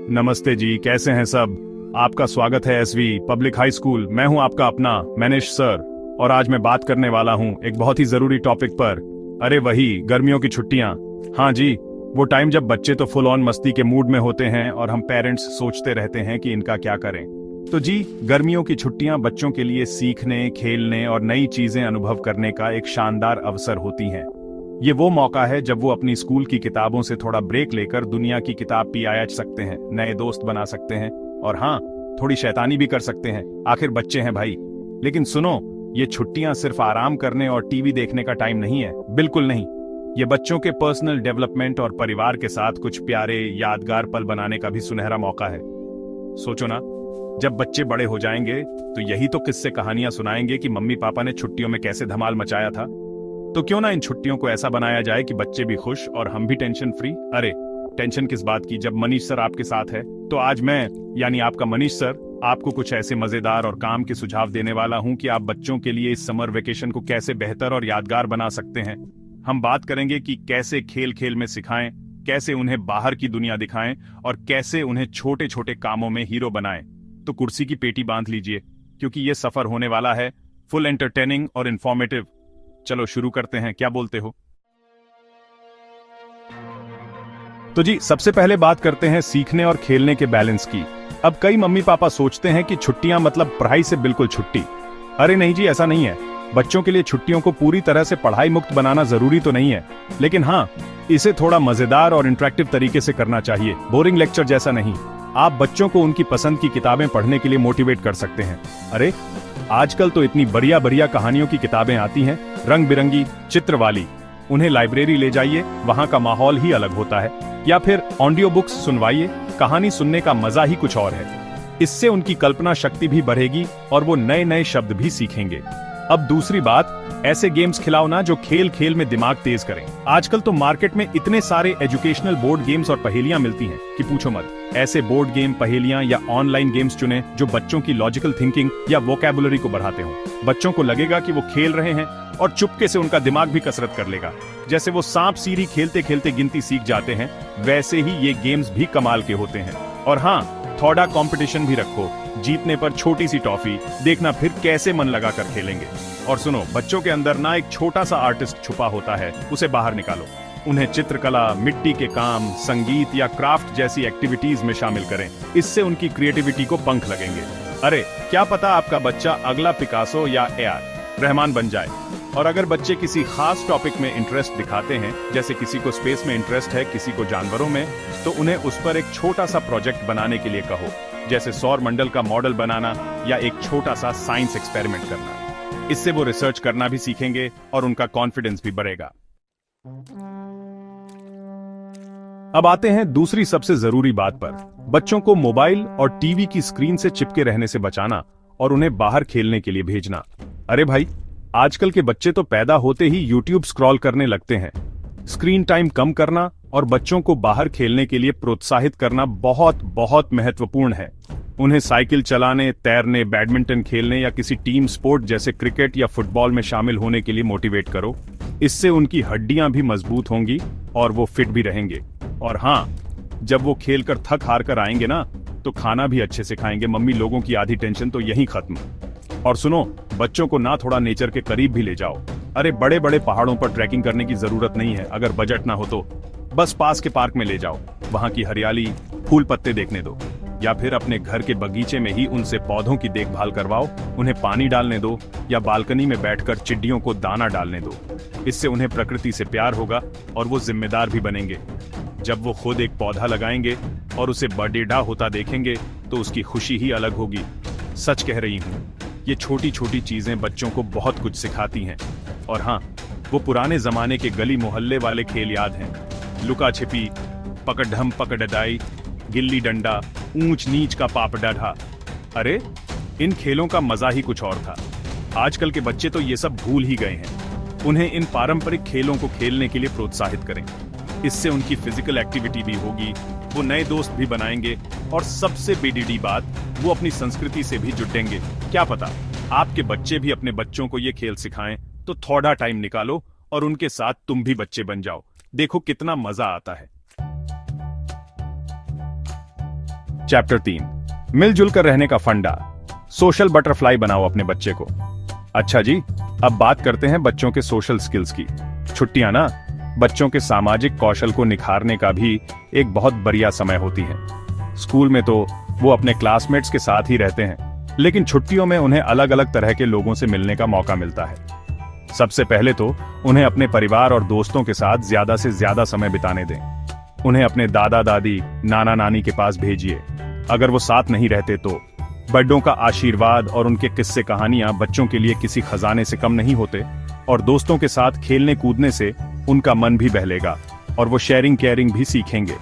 नमस्ते जी, कैसे हैं सब। आपका स्वागत है एसवी पब्लिक हाई स्कूल। मैं हूं आपका अपना मैनेश सर और आज मैं बात करने वाला हूं एक बहुत ही जरूरी टॉपिक पर। अरे वही गर्मियों की छुट्टियां। हाँ जी, वो टाइम जब बच्चे तो फुल ऑन मस्ती के मूड में होते हैं और हम पेरेंट्स सोचते रहते हैं कि इनका क्या करें। तो जी, गर्मियों की छुट्टियां बच्चों के लिए सीखने, खेलने और नई चीजें अनुभव करने का एक शानदार अवसर होती हैं। ये वो मौका है जब वो अपनी स्कूल की किताबों से थोड़ा ब्रेक लेकर दुनिया की किताब भी आयाज सकते हैं, नए दोस्त बना सकते हैं और हाँ, थोड़ी शैतानी भी कर सकते हैं। आखिर बच्चे हैं भाई। लेकिन सुनो, ये छुट्टियां सिर्फ आराम करने और टीवी देखने का टाइम नहीं है, बिल्कुल नहीं। ये बच्चों के पर्सनल डेवलपमेंट और परिवार के साथ कुछ प्यारे यादगार पल बनाने का भी सुनहरा मौका है। सोचो ना, जब बच्चे बड़े हो जाएंगे तो यही तो किस्से कहानियां सुनाएंगे कि मम्मी पापा ने छुट्टियों में कैसे धमाल मचाया था। तो क्यों ना इन छुट्टियों को ऐसा बनाया जाए कि बच्चे भी खुश और हम भी टेंशन फ्री। अरे टेंशन किस बात की, जब मनीष सर आपके साथ है तो आज मैं यानी आपका मनीष सर आपको कुछ ऐसे मजेदार और काम के सुझाव देने वाला हूं कि आप बच्चों के लिए इस समर वेकेशन को कैसे बेहतर और यादगार बना सकते हैं। हम बात करेंगे कि कैसे खेल खेल में सिखाएं, कैसे उन्हें बाहर की दुनिया दिखाएं और कैसे उन्हें छोटे छोटे कामों में हीरो बनाएं। तो कुर्सी की पेटी बांध लीजिए क्योंकि ये सफर होने वाला है फुल एंटरटेनिंग और इंफॉर्मेटिव। चलो शुरू करते हैं, क्या बोलते हो? तो जी, सबसे पहले बात करते हैं सीखने और खेलने के बैलेंस की। अब कई मम्मी पापा सोचते हैं कि छुट्टियां मतलब पढ़ाई से बिल्कुल छुट्टी। अरे नहीं जी, ऐसा नहीं है। बच्चों के लिए छुट्टियों को पूरी तरह से पढ़ाई मुक्त बनाना जरूरी तो नहीं है, लेकिन हाँ, इसे थोड़ा मजेदार और इंटरेक्टिव तरीके से करना चाहिए। बोरिंग लेक्चर जैसा नहीं। आप बच्चों को उनकी पसंद की किताबें पढ़ने के लिए मोटिवेट कर सकते हैं। अरे आजकल तो इतनी बढ़िया बढ़िया कहानियों की किताबें आती हैं, रंग बिरंगी चित्र वाली। उन्हें लाइब्रेरी ले जाइए, वहां का माहौल ही अलग होता है। या फिर ऑडियो बुक्स सुनवाइए, कहानी सुनने का मजा ही कुछ और है। इससे उनकी कल्पना शक्ति भी बढ़ेगी और वो नए नए शब्द भी सीखेंगे। अब दूसरी बात, ऐसे गेम्स खिलाओ ना जो खेल खेल में दिमाग तेज करें। आजकल तो मार्केट में इतने सारे एजुकेशनल बोर्ड गेम्स और पहेलियां मिलती हैं कि पूछो मत। ऐसे बोर्ड गेम, पहेलियां या ऑनलाइन गेम्स चुनें जो बच्चों की लॉजिकल थिंकिंग या वोकैबुलरी को बढ़ाते हों। बच्चों को लगेगा कि वो खेल रहे हैं और चुपके से उनका दिमाग भी कसरत कर लेगा। जैसे वो सांप सीढ़ी खेलते खेलते गिनती सीख जाते हैं, वैसे ही ये गेम्स भी कमाल के होते हैं। और हाँ, थोड़ा कंपटीशन भी रखो, जीतने पर छोटी सी टॉफी। देखना फिर कैसे मन लगा कर खेलेंगे। और सुनो, बच्चों के अंदर ना एक छोटा सा आर्टिस्ट छुपा होता है, उसे बाहर निकालो। उन्हें चित्रकला, मिट्टी के काम, संगीत या क्राफ्ट जैसी एक्टिविटीज में शामिल करें। इससे उनकी क्रिएटिविटी को पंख लगेंगे। अरे क्या पता आपका बच्चा अगला पिकासो या ए.आर. रहमान बन जाए। और अगर बच्चे किसी खास टॉपिक में इंटरेस्ट दिखाते हैं, जैसे किसी को स्पेस में इंटरेस्ट है, किसी को जानवरों में, तो उन्हें उस पर एक छोटा सा प्रोजेक्ट बनाने के लिए कहो, जैसे सौर मंडल का मॉडल बनाना या एक छोटा सा साइंस एक्सपेरिमेंट करना। इससे वो रिसर्च करना भी सीखेंगे और उनका कॉन्फिडेंस भी बढ़ेगा। अब आते हैं दूसरी सबसे जरूरी बात पर, बच्चों को मोबाइल और टीवी की स्क्रीन से चिपके रहने से बचाना और उन्हें बाहर खेलने के लिए भेजना। अरे भाई, आजकल के बच्चे तो पैदा होते ही यूट्यूब स्क्रॉल करने लगते हैं। स्क्रीन टाइम कम करना और बच्चों को बाहर खेलने के लिए प्रोत्साहित करना बहुत बहुत महत्वपूर्ण है। उन्हें साइकिल चलाने, तैरने, बैडमिंटन खेलने या किसी टीम स्पोर्ट जैसे क्रिकेट या फुटबॉल में शामिल होने के लिए मोटिवेट करो। इससे उनकी हड्डियां भी मजबूत होंगी और वो फिट भी रहेंगे। और हाँ, जब वो खेलकर थक हार कर आएंगे ना, तो खाना भी अच्छे से खाएंगे। मम्मी लोगों की आधी टेंशन तो यहीं खत्म। और सुनो, बच्चों को ना थोड़ा नेचर के करीब भी ले जाओ। अरे बड़े बड़े पहाड़ों पर ट्रैकिंग करने की जरूरत नहीं है। अगर बजट ना हो तो बस पास के पार्क में ले जाओ, वहां की हरियाली, फूल पत्ते देखने दो। या फिर अपने घर के बगीचे में ही उनसे पौधों की देखभाल करवाओ, उन्हें पानी डालने दो या बालकनी में बैठकर चिड़ियों को दाना डालने दो। इससे उन्हें प्रकृति से प्यार होगा और वो जिम्मेदार भी बनेंगे। जब वो खुद एक पौधा लगाएंगे और उसे बड़ेड़ा होता देखेंगे तो उसकी खुशी ही अलग होगी। सच कह रही हूँ, ये छोटी छोटी चीजें बच्चों को बहुत कुछ सिखाती हैं। और हाँ, वो पुराने जमाने के गली मोहल्ले वाले खेल याद हैं, लुका छिपी, पकड़म पकड़दाई, गिल्ली डंडा, ऊंच नीच का पापड़ा। अरे इन खेलों का मजा ही कुछ और था। आजकल के बच्चे तो ये सब भूल ही गए हैं। उन्हें इन पारंपरिक खेलों को खेलने के लिए प्रोत्साहित करें। इससे उनकी फिजिकल एक्टिविटी भी होगी, वो नए दोस्त भी बनाएंगे और सबसे बड़ी बात, वो अपनी संस्कृति से भी जुटेंगे। क्या पता आपके बच्चे भी अपने बच्चों को ये खेल सिखाएं। तो थोड़ा टाइम निकालो और उनके साथ तुम भी बच्चे बन जाओ। देखो कितना मजा आता है। चैप्टर 3 मिलजुल कर रहने का फंडा। सोशल बटरफ्लाई बनाओ अपने बच्चे को। अच्छा जी, अब बात करते हैं बच्चों के सोशल स्किल्स की। छुट्टियां ना बच्चों के सामाजिक कौशल को निखारने का भी एक बहुत बढ़िया समय होती है। स्कूल में तो वो अपने क्लासमेट्स के साथ ही रहते हैं, लेकिन छुट्टियों में उन्हें अलग अलग तरह के लोगों से मिलने का मौका मिलता है। सबसे पहले तो उन्हें अपने परिवार और दोस्तों के साथ ज्यादा से ज्यादा समय बिताने दें। उन्हें अपने दादा दादी, नाना नानी के पास भेजिए। अगर वो साथ नहीं रहते तो बड़ों का आशीर्वाद और उनके किस्से कहानियां बच्चों के लिए किसी खजाने से कम नहीं होते। और दोस्तों के साथ खेलने कूदने से उनका मन भी बहलेगा और वो शेयरिंग केयरिंग भी सीखेंगे।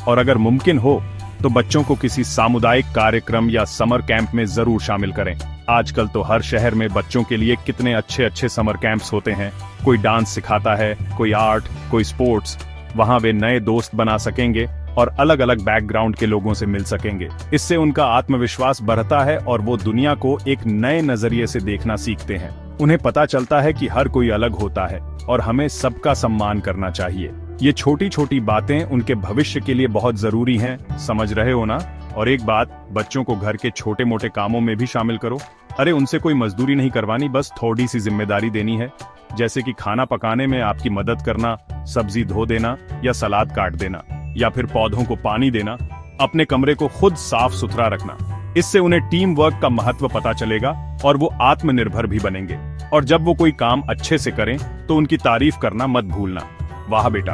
और अगर मुमकिन हो तो बच्चों को किसी सामुदायिक कार्यक्रम या समर कैंप में जरूर शामिल करें। आजकल तो हर शहर में बच्चों के लिए कितने अच्छे अच्छे समर कैंप्स होते हैं। कोई डांस सिखाता है, कोई आर्ट, कोई स्पोर्ट्स। वहां वे नए दोस्त बना सकेंगे और अलग अलग बैकग्राउंड के लोगों से मिल सकेंगे। इससे उनका आत्मविश्वास बढ़ता है और वो दुनिया को एक नए नजरिए से देखना सीखते हैं। उन्हें पता चलता है कि हर कोई अलग होता है और हमें सबका सम्मान करना चाहिए। ये छोटी छोटी बातें उनके भविष्य के लिए बहुत जरूरी हैं, समझ रहे हो ना? और एक बात, बच्चों को घर के छोटे मोटे कामों में भी शामिल करो। अरे उनसे कोई मजदूरी नहीं करवानी, बस थोड़ी सी जिम्मेदारी देनी है, जैसे कि खाना पकाने में आपकी मदद करना, सब्जी धो देना या सलाद काट देना, या फिर पौधों को पानी देना। अपने कमरे को खुद साफ सुथरा रखना। इससे उन्हें टीम वर्क का महत्व पता चलेगा और वो आत्मनिर्भर भी बनेंगे। और जब वो कोई काम अच्छे से करें तो उनकी तारीफ करना मत भूलना। वाह बेटा,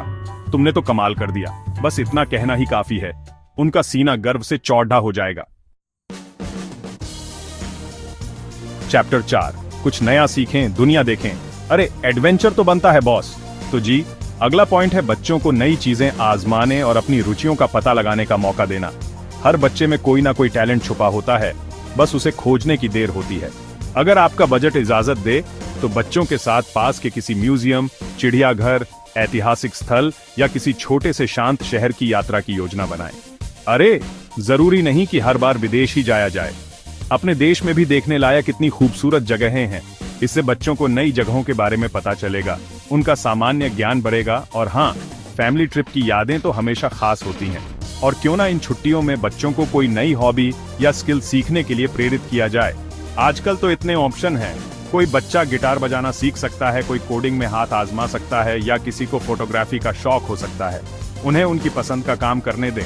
तुमने तो कमाल कर दिया, बस इतना कहना ही काफी है। उनका सीना गर्व से चौड़ा हो जाएगा। चैप्टर 4 कुछ नया सीखें, दुनिया देखें। अरे एडवेंचर तो बनता है बॉस। तो जी, अगला पॉइंट है बच्चों को नई चीजें आजमाने और अपनी रुचियों का पता लगाने का मौका देना। हर बच्चे में कोई ना कोई टैलेंट छुपा होता है, बस उसे खोजने की देर होती है। अगर आपका बजट इजाजत दे तो बच्चों के साथ पास के किसी म्यूजियम, चिड़ियाघर, ऐतिहासिक स्थल या किसी छोटे से शांत शहर की यात्रा की योजना बनाएं। अरे जरूरी नहीं कि हर बार विदेश ही जाया जाए, अपने देश में भी देखने लायक इतनी खूबसूरत जगहें हैं। इससे बच्चों को नई जगहों के बारे में पता चलेगा, उनका सामान्य ज्ञान बढ़ेगा। और हाँ, फैमिली ट्रिप की यादें तो हमेशा खास होती हैं। और क्यों ना इन छुट्टियों में बच्चों को कोई नई हॉबी या स्किल सीखने के लिए प्रेरित किया जाए। आजकल तो इतने ऑप्शन हैं। कोई बच्चा गिटार बजाना सीख सकता है, कोई कोडिंग में हाथ आजमा सकता है, या किसी को फोटोग्राफी का शौक हो सकता है। उन्हें उनकी पसंद का काम करने दें।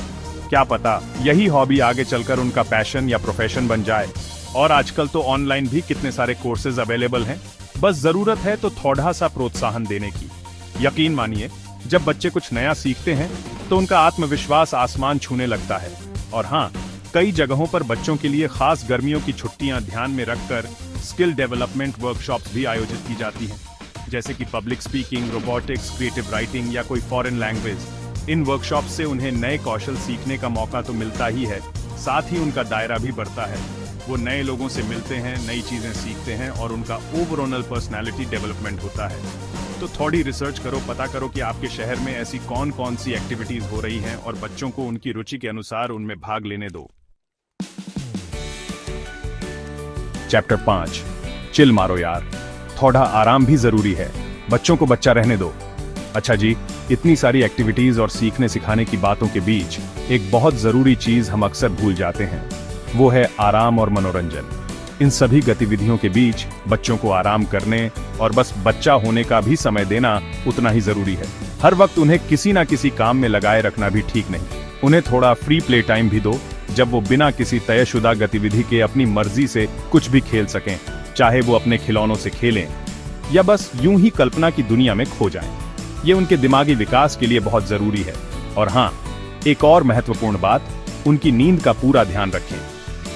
क्या पता यही हॉबी आगे चलकर उनका पैशन या प्रोफेशन बन जाए। और आजकल तो ऑनलाइन भी कितने सारे कोर्सेज अवेलेबल हैं। बस जरूरत है तो थोड़ा सा प्रोत्साहन देने की। यकीन मानिए, जब बच्चे कुछ नया सीखते हैं तो उनका आत्मविश्वास आसमान छूने लगता है। और हाँ, कई जगहों पर बच्चों के लिए खास गर्मियों की छुट्टियां ध्यान में रखकर स्किल डेवलपमेंट वर्कशॉप्स भी आयोजित की जाती हैं, जैसे कि public speaking, robotics, creative writing या कोई फॉरेन लैंग्वेज। इन वर्कशॉप से उन्हें नए कौशल सीखने का मौका तो मिलता ही है, साथ ही उनका दायरा भी बढ़ता है। वो नए लोगों से मिलते हैं, नई चीजें सीखते हैं और उनका ओवरऑल पर्सनालिटी डेवलपमेंट होता है। तो थोड़ी रिसर्च करो, पता करो कि आपके शहर में ऐसी कौन कौन सी एक्टिविटीज हो रही हैं और बच्चों को उनकी रुचि के अनुसार उनमें भाग लेने दो। चैप्टर 5 चिल मारो यार, थोड़ा आराम भी जरूरी है। बच्चों को बच्चा रहने दो। अच्छा जी, इतनी सारी एक्टिविटीज और सीखने सिखाने की बातों के बीच एक बहुत जरूरी चीज हम अक्सर भूल जाते हैं, वो है आराम और मनोरंजन। इन सभी गतिविधियों के बीच बच्चों को आराम करने और बस बच्चा होने का भी समय देना उतना ही जरूरी है। हर वक्त उन्हें किसी ना किसी काम में लगाए रखना भी ठीक नहीं। उन्हें थोड़ा फ्री प्ले टाइम भी दो, जब वो बिना किसी तयशुदा गतिविधि के अपनी मर्जी से कुछ भी खेल सकें, चाहे वो अपने खिलौनों से खेलें या बस यूं ही कल्पना की दुनिया में खो जाएं। ये उनके दिमागी विकास के लिए बहुत जरूरी है। और हाँ, एक और महत्वपूर्ण बात, उनकी नींद का पूरा ध्यान रखें।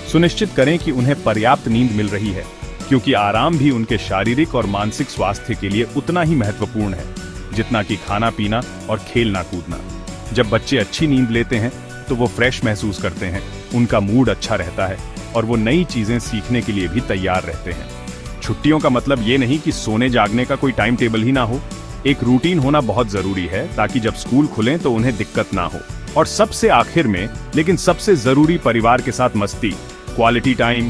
सुनिश्चित करें कि उन्हें पर्याप्त नींद मिल रही है, क्योंकि आराम भी उनके शारीरिक और मानसिक स्वास्थ्य के लिए उतना ही महत्वपूर्ण है जितना कि खाना पीना और खेलना कूदना। जब बच्चे अच्छी नींद लेते हैं तो वो फ्रेश महसूस करते हैं, उनका मूड अच्छा रहता है और वो नई चीजें सीखने के लिए भी तैयार रहते हैं। छुट्टियों का मतलब ये नहीं कि सोने जागने का कोई टाइम टेबल ही ना हो। एक रूटीन होना बहुत जरूरी है, ताकि जब स्कूल खुलें तो उन्हें दिक्कत ना हो। और सबसे आखिर में, लेकिन सबसे जरूरी, परिवार के साथ मस्ती, क्वालिटी टाइम।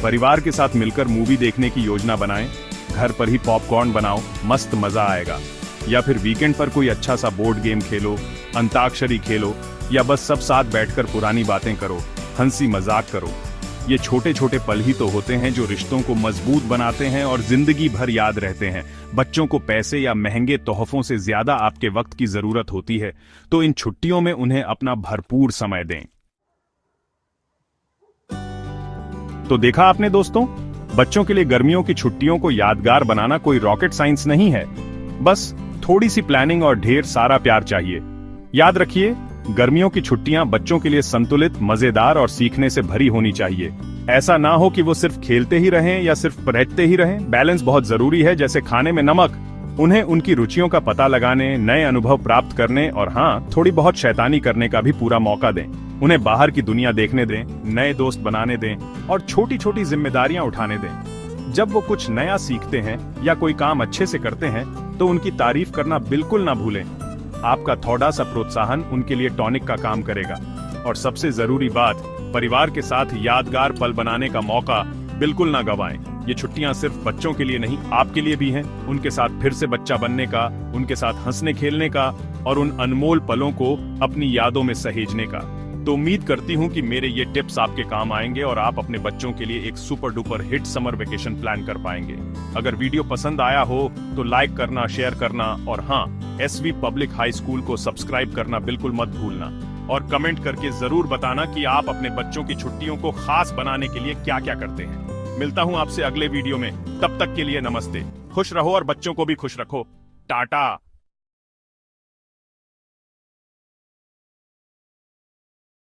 परिवार के साथ मिलकर मूवी देखने की योजना बनाएं। घर पर ही पॉपकॉर्न बनाओ, मस्त मजा आएगा। या फिर वीकेंड पर कोई अच्छा सा बोर्ड गेम खेलो, अंताक्षरी खेलो, या बस सब साथ बैठकर पुरानी बातें करो। हंसी मजाक करो। ये छोटे छोटे पल ही तो होते हैं जो रिश्तों को मजबूत बनाते हैं और जिंदगी भर याद रहते हैं। बच्चों को पैसे या महंगे तोहफों से ज्यादा आपके वक्त की जरूरत होती है, तो इन छुट्टियों में उन्हें अपना भरपूर समय दें। तो देखा आपने दोस्तों, बच्चों के लिए गर्मियों की छुट्टियों को यादगार बनाना कोई रॉकेट साइंस नहीं है। बस थोड़ी सी प्लानिंग और ढेर सारा प्यार चाहिए। याद रखिए, गर्मियों की छुट्टियां बच्चों के लिए संतुलित, मजेदार और सीखने से भरी होनी चाहिए। ऐसा ना हो कि वो सिर्फ खेलते ही रहें या सिर्फ पढ़ते ही रहें। बैलेंस बहुत जरूरी है, जैसे खाने में नमक। उन्हें उनकी रुचियों का पता लगाने, नए अनुभव प्राप्त करने और हाँ, थोड़ी बहुत शैतानी करने का भी पूरा मौका दें। उन्हें बाहर की दुनिया देखने दें, नए दोस्त बनाने दें और छोटी छोटी जिम्मेदारियां उठाने दें। जब वो कुछ नया सीखते हैं या कोई काम अच्छे से करते हैं, तो उनकी तारीफ करना बिल्कुल ना भूलें। आपका थोड़ा सा प्रोत्साहन उनके लिए टॉनिक का काम करेगा। और सबसे जरूरी बात, परिवार के साथ यादगार पल बनाने का मौका बिल्कुल ना गंवाएं। ये छुट्टियां सिर्फ बच्चों के लिए नहीं, आपके लिए भी हैं। उनके साथ फिर से बच्चा बनने का, उनके साथ हंसने खेलने का और उन अनमोल पलों को अपनी यादों में सहेजने का। तो उम्मीद करती हूँ कि मेरे ये टिप्स आपके काम आएंगे और आप अपने बच्चों के लिए एक super duper hit summer vacation plan कर पाएंगे। अगर वीडियो पसंद आया हो तो लाइक करना, शेयर करना और हाँ, एसवी पब्लिक हाई स्कूल को सब्सक्राइब करना बिल्कुल मत भूलना। और कमेंट करके जरूर बताना कि आप अपने बच्चों की छुट्टियों को खास बनाने के लिए क्या क्या करते हैं। मिलता हूँ आपसे अगले वीडियो में, तब तक के लिए नमस्ते। खुश रहो और बच्चों को भी खुश रखो। टाटा।